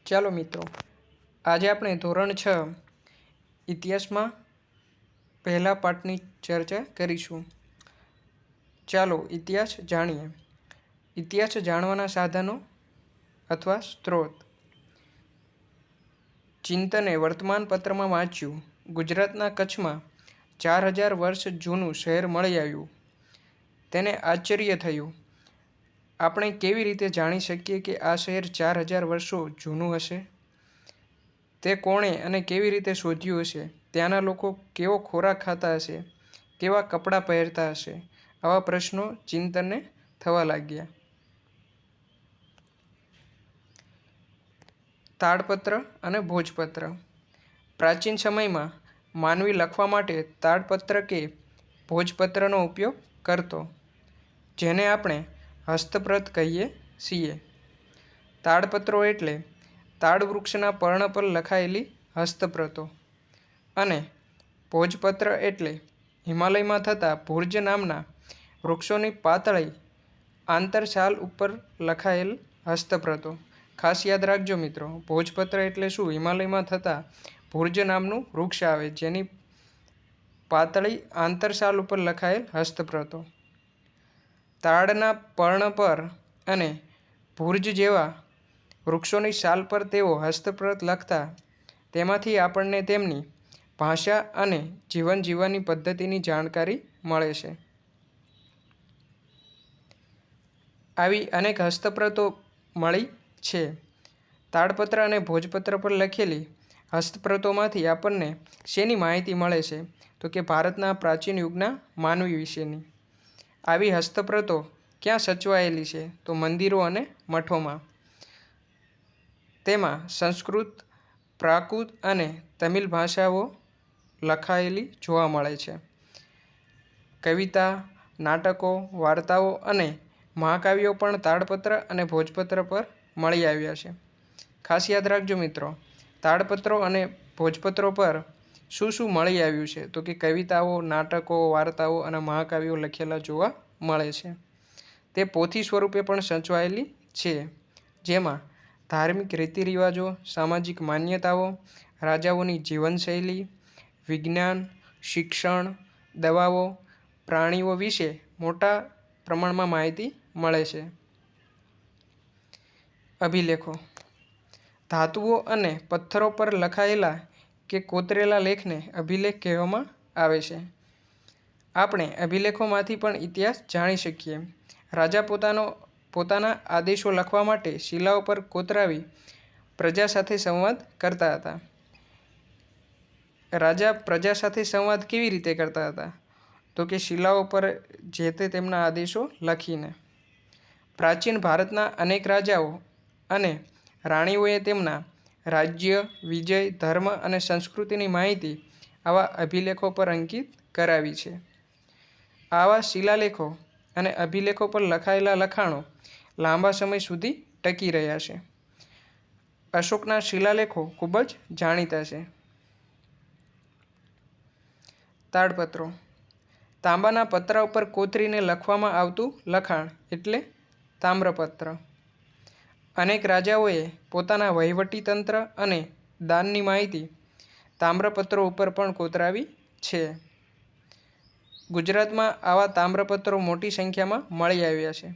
ચાલો મિત્રો, આજે આપણે ધોરણ 6 ઇતિહાસમાં પહેલા પાઠની ચર્ચા કરીશું. ચાલો ઇતિહાસ જાણીએ. ઇતિહાસ જાણવાના સાધનો અથવા સ્ત્રોત. ચિંતને વર્તમાનપત્રમાં વાંચ્યું, ગુજરાતના કચ્છમાં 4000 વર્ષ જૂનું શહેર મળી આવ્યું. તેને આશ્ચર્ય થયું. આપણે કેવી રીતે જાણી શકીએ કે આ શહેર 4000 વર્ષો જૂનું હશે? તે કોણે અને કેવી રીતે શોધ્યું હશે? ત્યાંના લોકો કેવો ખોરાક ખાતા હશે? કેવા કપડાં પહેરતા હશે? આવા પ્રશ્નો ચિંતનને થવા લાગ્યા. તાડપત્ર અને ભોજપત્ર. પ્રાચીન સમયમાં માનવી લખવા માટે તાડપત્ર કે ભોજપત્રનો ઉપયોગ કરતો, જેને આપણે હસ્તપ્રત કહીએ છીએ. તાડપત્રો એટલે તાડ વૃક્ષના પર્ણ પર લખાયેલી હસ્તપ્રતો અને ભોજપત્ર એટલે હિમાલયમાં થતા ભુર્જ નામના વૃક્ષોની પાતળી આંતરછાલ ઉપર લખાયેલ હસ્તપ્રતો. ખાસ યાદ રાખજો મિત્રો, ભોજપત્ર એટલે શું? હિમાલયમાં થતા ભુર્જ નામનું વૃક્ષ આવે જેની પાતળી આંતરછાલ ઉપર લખાયેલ હસ્તપ્રતો. તાડના પર્ણ પર અને ભુર્જ જેવા વૃક્ષોની છાલ પર તેઓ હસ્તપ્રત લખતા. તેમાંથી આપણને તેમની ભાષા અને જીવન જીવવાની પદ્ધતિની જાણકારી મળે છે. આવી અનેક હસ્તપ્રતો મળી છે. તાડપત્ર અને ભોજપત્ર પર લખેલી હસ્તપ્રતોમાંથી આપણને શેની માહિતી મળે છે? તો કે ભારતના પ્રાચીન યુગના માનવી વિશેની. આવી હસ્તપ્રતો ક્યાં સચવાયેલી છે? તો મંદિરો અને મઠોમાં. તેમાં સંસ્કૃત, પ્રાકૃત અને તમિલ ભાષાઓ લખાયેલી જોવા મળે છે. કવિતા, નાટકો, વાર્તાઓ અને મહાકાવ્યો પણ તાડપત્ર અને ભોજપત્ર પર મળી આવ્યા છે. ખાસ યાદ રાખજો મિત્રો, તાડપત્રો અને ભોજપત્રો પર શું શું મળી આવ્યું છે? તો કે કવિતાઓ, નાટકો, વાર્તાઓ અને મહાકાવ્યો લખેલા જોવા મળે છે. તે પોથી સ્વરૂપે પણ સચવાયેલી છે, જેમાં ધાર્મિક રીતિરિવાજો, સામાજિક માન્યતાઓ, રાજાઓની જીવનશૈલી, વિજ્ઞાન, શિક્ષણ, દવાઓ, પ્રાણીઓ વિશે મોટા પ્રમાણમાં માહિતી મળે છે. અભિલેખો. ધાતુઓ અને પથ્થરો પર લખાયેલા કે કોતરેલા લેખને અભિલેખ કહેવામાં આવે છે. આપણે અભિલેખોમાંથી પણ ઇતિહાસ જાણી શકીએ. રાજા પોતાના આદેશો લખવા માટે શિલાઓ પર કોતરાવી પ્રજા સાથે સંવાદ કરતા હતા. રાજા પ્રજા સાથે સંવાદ કેવી રીતે કરતા હતા? તો કે શિલાઓ પર જે તે તેમના આદેશો લખીને. પ્રાચીન ભારતના અનેક રાજાઓ અને રાણીઓએ તેમના રાજ્ય, વિજય, ધર્મ અને સંસ્કૃતિની માહિતી આવા અભિલેખો પર અંકિત કરાવી છે. આવા શિલાલેખો અને અભિલેખો પર લખાયેલા લખાણો લાંબા સમય સુધી ટકી રહ્યા છે. અશોકના શિલાલેખો ખૂબ જ જાણીતા છે. તાડપત્રો. તાંબાના પતરા ઉપર કોતરીને લખવામાં આવતું લખાણ એટલે તામ્રપત્ર. અનેક રાજાઓએ પોતાના વહીવટીતંત્ર અને દાનની માહિતી તામ્રપત્રો ઉપર પણ કોતરાવી છે. ગુજરાતમાં આવા તામ્રપત્રો મોટી સંખ્યામાં મળી આવ્યા છે.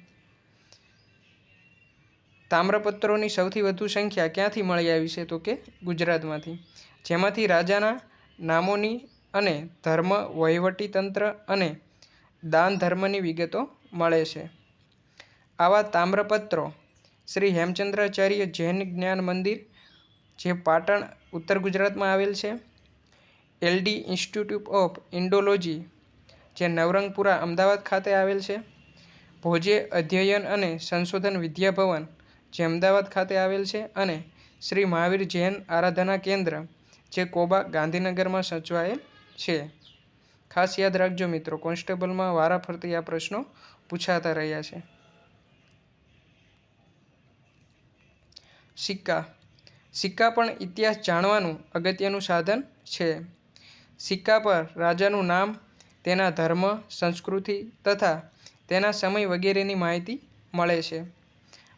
તામ્રપત્રોની સૌથી વધુ સંખ્યા ક્યાંથી મળી આવી છે? તો કે ગુજરાતમાંથી, જેમાંથી રાજાના નામોની અને ધર્મ, વહીવટીતંત્ર અને દાન ધર્મની વિગતો મળે છે. આવા તામ્રપત્રો શ્રી હેમચંદ્રાચાર્ય જૈન જ્ઞાન મંદિર, જે પાટણ ઉત્તર ગુજરાતમાં આવેલ છે, LD ઇન્સ્ટિટ્યૂટ ઓફ ઇન્ડોલોજી, જે નવરંગપુરા અમદાવાદ ખાતે આવેલ છે, ભોજે અધ્યયન અને સંશોધન વિદ્યાભવન, જે અમદાવાદ ખાતે આવેલ છે, અને શ્રી મહાવીર જૈન આરાધના કેન્દ્ર, જે કોબા ગાંધીનગરમાં સચવાયેલ છે. ખાસ યાદ રાખજો મિત્રો, કોન્સ્ટેબલમાં વારાફરતી આ પ્રશ્નો પૂછાતા રહ્યા છે. સિક્કા. સિક્કા પણ ઇતિહાસ જાણવાનું અગત્યનું સાધન છે. સિક્કા પર રાજાનું નામ, તેના ધર્મ, સંસ્કૃતિ તથા તેના સમય વગેરેની માહિતી મળે છે.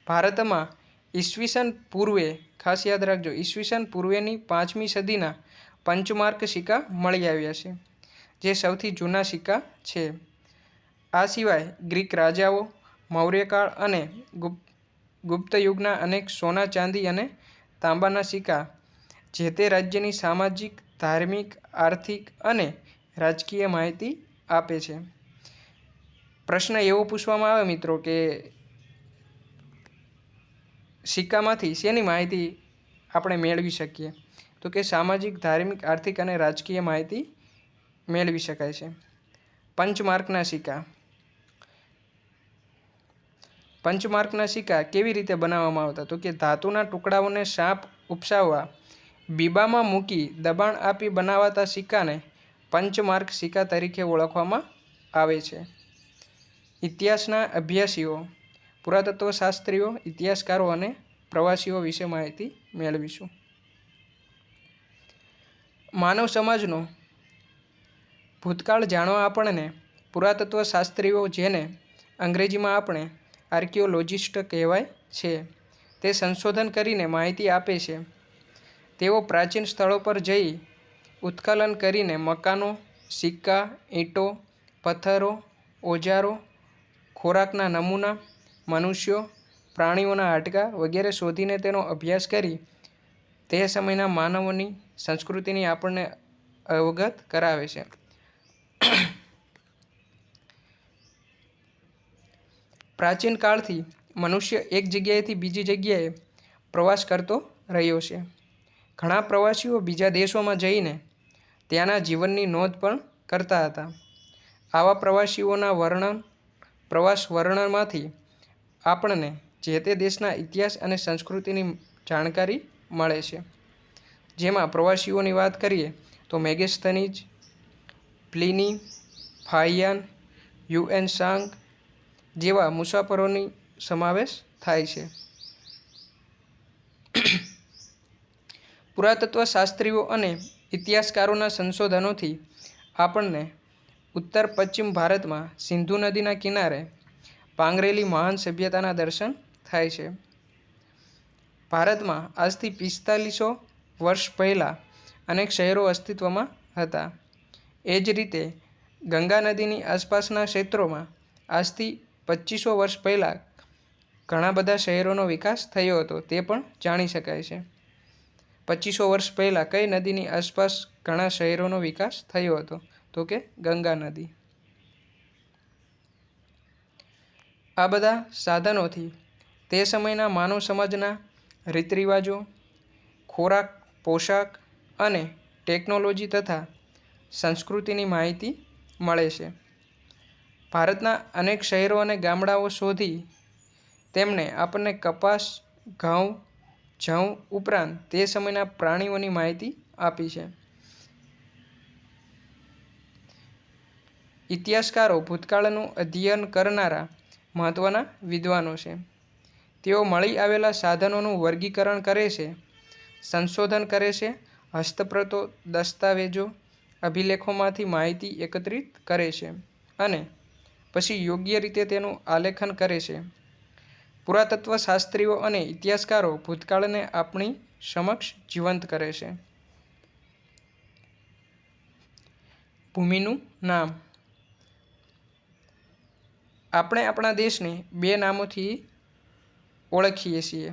ભારતમાં ઈસવીસન પૂર્વે, ખાસ યાદ રાખજો, ઈસવીસન પૂર્વેની 5મી સદીના પંચમાર્ક સિક્કા મળી આવ્યા છે, જે સૌથી જૂના સિક્કા છે. આ સિવાય ગ્રીક રાજાઓ, મૌર્યકાળ અને ગુપ્ત યુગના અનેક સોના, ચાંદી અને તાંબાના સિક્કા જે તે રાજ્યની સામાજિક, ધાર્મિક, આર્થિક અને રાજકીય માહિતી આપે છે. પ્રશ્ન એવો પૂછવામાં આવે મિત્રો કે સિક્કામાંથી શેની માહિતી આપણે મેળવી શકીએ? તો કે સામાજિક, ધાર્મિક, આર્થિક અને રાજકીય માહિતી મેળવી શકાય છે. પંચમાર્કના સિક્કા. પંચમાર્કના સિક્કા કેવી રીતે બનાવવામાં આવતા? તો કે ધાતુના ટુકડાઓને સાપ ઉપસાવવા બીબામાં મૂકી દબાણ આપી બનાવાતા સિક્કાને પંચમાર્ક સિક્કા તરીકે ઓળખવામાં આવે છે. ઇતિહાસના અભ્યાસીઓ, પુરાતત્વશાસ્ત્રીઓ, ઇતિહાસકારો અને પ્રવાસીઓ વિશે માહિતી મેળવીશું. માનવ સમાજનો ભૂતકાળ જાણવા આપણને પુરાતત્વશાસ્ત્રીઓ, જેને અંગ્રેજીમાં આપણે આર્કિયોલોજિસ્ટ કહેવાય છે, તે સંશોધન કરીને માહિતી આપે છે. તેઓ પ્રાચીન સ્થળો પર જઈ ઉત્ખનન કરીને મકાનો, સિક્કા, ઈંટો, પથ્થરો, ઓજારો, ખોરાકના નમૂના, મનુષ્યો, પ્રાણીઓના હાડકાં વગેરે શોધીને તેનો અભ્યાસ કરી તે સમયના માનવોની સંસ્કૃતિની આપણને અવગત કરાવે છે. પ્રાચીન કાળથી મનુષ્ય એક જગ્યાએથી બીજી જગ્યાએ પ્રવાસ કરતો રહ્યો છે. ઘણા પ્રવાસીઓ બીજા દેશોમાં જઈને ત્યાંના જીવનની નોંધ પણ કરતા હતા. આવા પ્રવાસીઓના પ્રવાસ વર્ણનમાંથી આપણને જે તે દેશના ઇતિહાસ અને સંસ્કૃતિની જાણકારી મળે છે. જેમાં પ્રવાસીઓની વાત કરીએ તો મેગેસ્થનીઝ, પ્લિની, ફાહિયાન, યુએન સાંગ જેવા મુસાફરોની સમાવેશ થાય છે. પુરાતત્વશાસ્ત્રીઓ અને ઇતિહાસકારોના સંશોધનોથી આપણને ઉત્તર પશ્ચિમ ભારતમાં સિંધુ નદીના કિનારે પાંગરેલી મહાન સભ્યતાના દર્શન થાય છે. ભારતમાં આજથી 4500 વર્ષ પહેલાં અનેક શહેરો અસ્તિત્વમાં હતા. એ જ રીતે ગંગા નદીની આસપાસના ક્ષેત્રોમાં આજથી 2500 વર્ષ પહેલાં ઘણા બધા શહેરોનો વિકાસ થયો હતો, તે પણ જાણી શકાય છે. 2500 વર્ષ પહેલાં કઈ નદીની આસપાસ ઘણા શહેરોનો વિકાસ થયો હતો? તો કે ગંગા નદી. આ બધા સાધનોથી તે સમયના માનવ સમાજના રીત રિવાજો, ખોરાક, પોશાક અને ટેકનોલોજી તથા સંસ્કૃતિની માહિતી મળે છે. ભારતના અનેક શહેરો અને ગામડાઓ શોધી તેમણે આપણને કપાસ, ઘઉં, જવ ઉપરાંત તે સમયના પ્રાણીઓની માહિતી આપી છે. ઇતિહાસકારો ભૂતકાળનું અધ્યયન કરનારા મહત્ત્વના વિદ્વાનો છે. તેઓ મળી આવેલા સાધનોનું વર્ગીકરણ કરે છે, સંશોધન કરે છે, હસ્તપ્રતો, દસ્તાવેજો, અભિલેખોમાંથી માહિતી એકત્રિત કરે છે અને પછી યોગ્ય રીતે તેનું આલેખન કરે છે. પુરાતત્વશાસ્ત્રીઓ અને ઇતિહાસકારો ભૂતકાળને આપણી સમક્ષ જીવંત કરે છે. ભૂમિનું નામ. આપણે આપણા દેશને 2 નામોથી ઓળખીએ છીએ.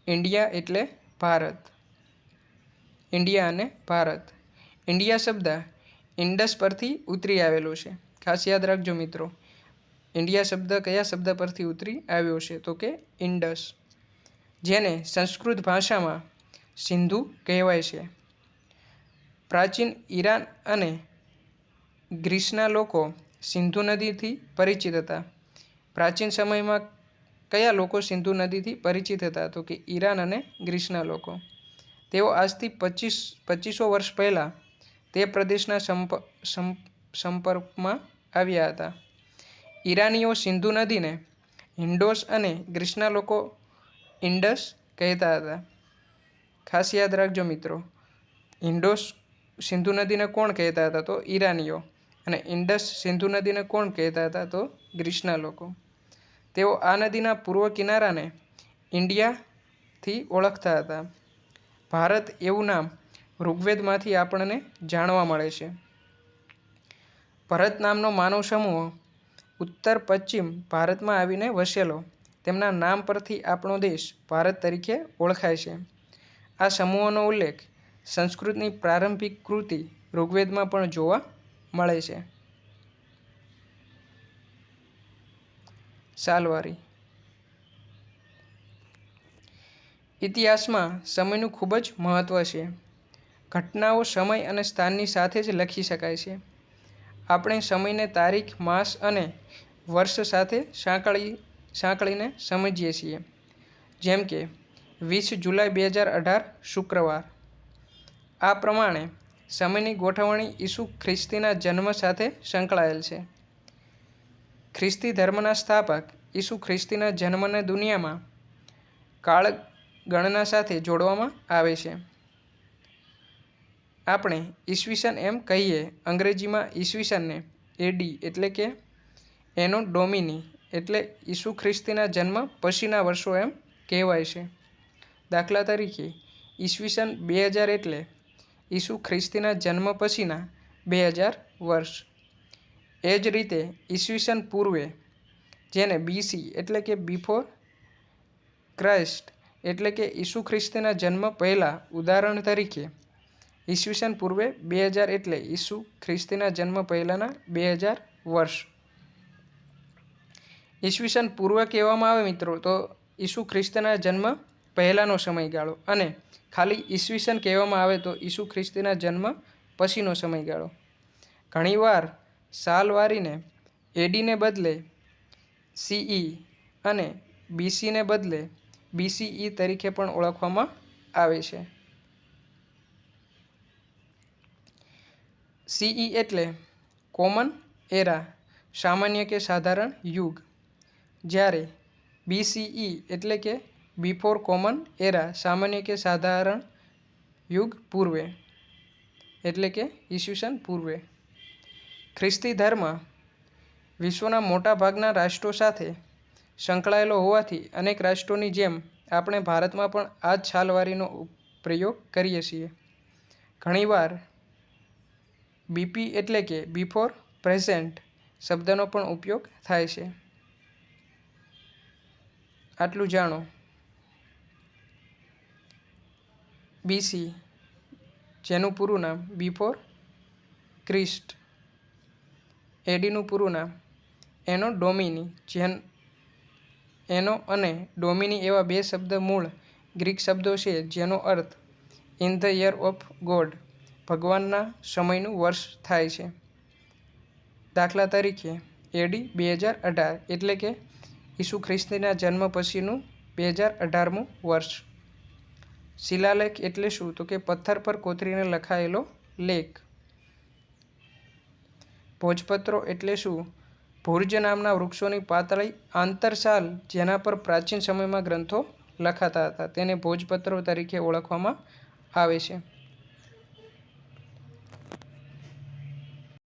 ઇન્ડિયા એટલે ભારત. ઇન્ડિયા અને ભારત. ઇન્ડિયા શબ્દ ઇન્ડસ પરથી ઉતરી આવેલો છે. ખાસ યાદ રાખજો મિત્રો, ઇન્ડિયા શબ્દ કયા શબ્દ પરથી ઉતરી આવ્યો છે? તો કે ઇન્ડસ, જેને સંસ્કૃત ભાષામાં સિંધુ કહેવાય છે. પ્રાચીન ઈરાન અને ગ્રીસના લોકો સિંધુ નદીથી પરિચિત હતા. પ્રાચીન સમયમાં કયા લોકો સિંધુ નદીથી પરિચિત હતા? તો કે ઈરાન અને ગ્રીસના લોકો. તેઓ આજથી 2500 વર્ષ પહેલાં તે પ્રદેશના સંપર્કમાં આવ્યા હતા. ઈરાનીઓ સિંધુ નદીને હિન્ડોસ અને ગ્રીસના લોકો ઇન્ડસ કહેતા હતા. ખાસ યાદ રાખજો મિત્રો, હિન્ડોસ સિંધુ નદીને કોણ કહેતા હતા? તો ઈરાનીઓ. અને ઇન્ડસ સિંધુ નદીને કોણ કહેતા હતા? તો ગ્રીસના લોકો. તેઓ આ નદીના પૂર્વ કિનારાને ઇન્ડિયાથી ઓળખતા હતા. ભારત એવું નામ ઋગ્વેદમાંથી આપણને જાણવા મળે છે. ભરત નામનો માનવ સમૂહ ઉત્તર પશ્ચિમ ભારતમાં આવીને વસેલો. તેમના નામ પરથી આપણો દેશ ભારત તરીકે ઓળખાય છે. આ સમૂહોનો ઉલ્લેખ સંસ્કૃતની પ્રારંભિક કૃતિ ઋગ્વેદમાં પણ જોવા મળે છે. સાલવારી. ઇતિહાસમાં સમયનું ખૂબ જ મહત્ત્વ છે. ઘટનાઓ સમય અને સ્થાનની સાથે જ લખી શકાય છે. આપણે સમયને તારીખ, માસ અને વર્ષ સાથે સાંકળીને સમજીએ છીએ. જેમ કે 20 જુલાઈ 2018 શુક્રવાર. આ પ્રમાણે સમયની ગોઠવણી ઈસુ ખ્રિસ્તીના જન્મ સાથે સંકળાયેલ છે. ખ્રિસ્તી ધર્મના સ્થાપક ઈસુ ખ્રિસ્તીના જન્મને દુનિયામાં કાળગણના સાથે જોડવામાં આવે છે. આપણે ઈસવીસન એમ કહીએ. અંગ્રેજીમાં ઈસવીસનને એડી એટલે કે એનો ડોમિની એટલે ઈસુ ખ્રિસ્તીના જન્મ પછીના વર્ષો એમ કહેવાય છે. દાખલા તરીકે ઈસવીસન 2000 એટલે ઈસુ ખ્રિસ્તીના જન્મ પછીના 2000 વર્ષ. એ જ રીતે ઈસવીસન પૂર્વે જેને બીસી એટલે કે બિફોર ક્રાઇસ્ટ એટલે કે ઈસુ ખ્રિસ્તીના જન્મ પહેલાં. ઉદાહરણ તરીકે ઈસવીસન પૂર્વે 2000 એટલે ઈસુ ખ્રિસ્તીના જન્મ પહેલાંના 2000 વર્ષ. ઈસવીસન પૂર્વ કહેવામાં આવે મિત્રો તો ઈસુ ખ્રિસ્તીના જન્મ પહેલાંનો સમયગાળો, અને ખાલી ઈસવીસન કહેવામાં આવે તો ઈસુ ખ્રિસ્તીના જન્મ પછીનો સમયગાળો. ઘણીવાર સાલવારીને એડીને બદલે સીઈ અને બીસીને બદલે બીસીઈ તરીકે પણ ઓળખવામાં આવે છે. સીઈ એટલે કોમન એરા, સામાન્ય કે સાધારણ યુગ, જ્યારે બીસીઈ એટલે કે બિફોર કોમન એરા, સામાન્ય કે સાધારણ યુગ પૂર્વે એટલે કે ઈસવીસન પૂર્વે. ખ્રિસ્તી ધર્મ વિશ્વના મોટા ભાગના રાષ્ટ્રો સાથે સંકળાયેલો હોવાથી અનેક રાષ્ટ્રોની જેમ આપણે ભારતમાં પણ આ જ સાલવારીનો પ્રયોગ કરીએ છીએ. ઘણીવાર બીપી એટલે કે બિફોર પ્રેઝન્ટ શબ્દનો પણ ઉપયોગ થાય છે. આટલું જાણો. બીસી જેનું પૂરું નામ બિફોર ક્રિસ્ટ. એડીનું પૂરું નામ એનો ડોમિની. એનો અને ડોમિની એવા બે શબ્દ મૂળ ગ્રીક શબ્દો છે જેનો અર્થ in the year of God, ભગવાનના સમયનું વર્ષ થાય છે. દાખલા તરીકે એડી 2018 એટલે કે ઈસુ ખ્રિસ્તીના જન્મ પછીનું 2018મું વર્ષ. શિલાલેખ એટલે શું? તો કે પથ્થર પર કોતરીને લખાયેલો લેખ. ભોજપત્રો એટલે શું? ભુર્જ નામના વૃક્ષોની પાતળી આંતરસાલ જેના પર પ્રાચીન સમયમાં ગ્રંથો લખાતા હતા તેને ભોજપત્રો તરીકે ઓળખવામાં આવે છે.